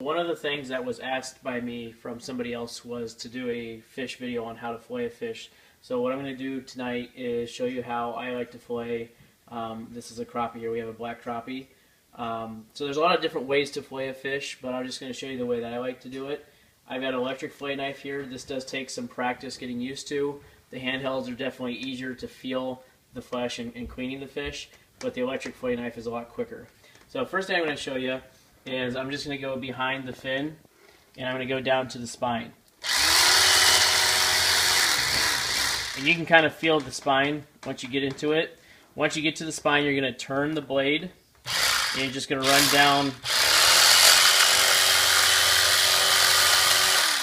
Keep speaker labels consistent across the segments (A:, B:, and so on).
A: One of the things that was asked by me from somebody else was to do a fish video on how to fillet a fish. So what I'm going to do tonight is show you how I like to fillet. This is a crappie here. We have a black crappie. So there's a lot of different ways to fillet a fish, but I'm just going to show you the way that I like to do it. I've got an electric fillet knife here. This does take some practice getting used to. The handhelds are definitely easier to feel the flesh and cleaning the fish, but the electric fillet knife is a lot quicker. So first thing I'm going to show you is I'm just going to go behind the fin, and I'm going to go down to the spine. And you can kind of feel the spine once you get into it. Once you get to the spine, you're going to turn the blade, and you're just going to run down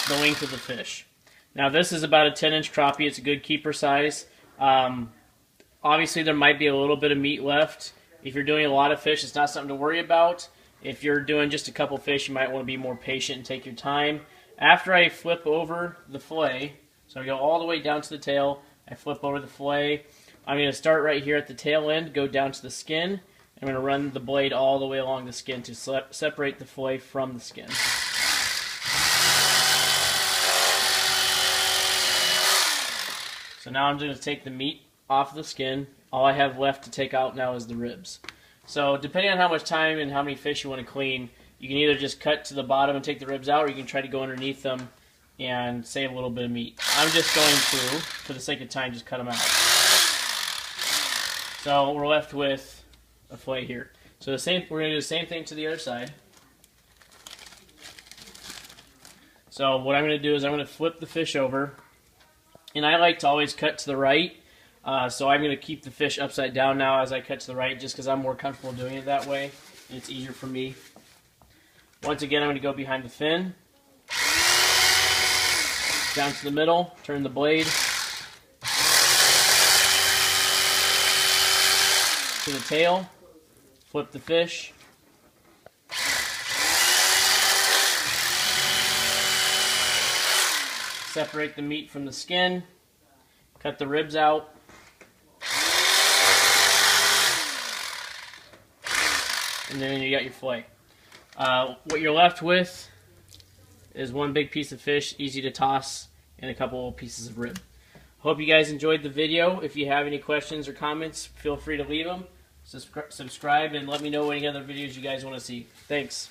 A: the length of the fish. Now this is about a 10-inch crappie. It's a good keeper size. Obviously there might be a little bit of meat left. If you're doing a lot of fish, it's not something to worry about. If you're doing just a couple fish, you might want to be more patient and take your time. After I flip over the fillet, so I go all the way down to the tail, I flip over the fillet. I'm going to start right here at the tail end, go down to the skin. I'm going to run the blade all the way along the skin to separate the fillet from the skin. So now I'm going to take the meat off the skin. All I have left to take out now is the ribs. So depending on how much time and how many fish you want to clean, you can either just cut to the bottom and take the ribs out, or you can try to go underneath them and save a little bit of meat. I'm just going to, for the sake of time, just cut them out. So we're left with a fillet here. So we're going to do the same thing to the other side. So what I'm going to do is I'm going to flip the fish over, and I like to always cut to the right. So I'm going to keep the fish upside down now as I cut to the right, just because I'm more comfortable doing it that way, and it's easier for me. Once again, I'm going to go behind the fin, down to the middle, turn the blade to the tail, flip the fish, separate the meat from the skin, cut the ribs out, and then you got your fillet. What you're left with is one big piece of fish, easy to toss, and a couple pieces of rib. Hope you guys enjoyed the video. If you have any questions or comments, feel free to leave them. Subscribe and let me know any other videos you guys want to see. Thanks.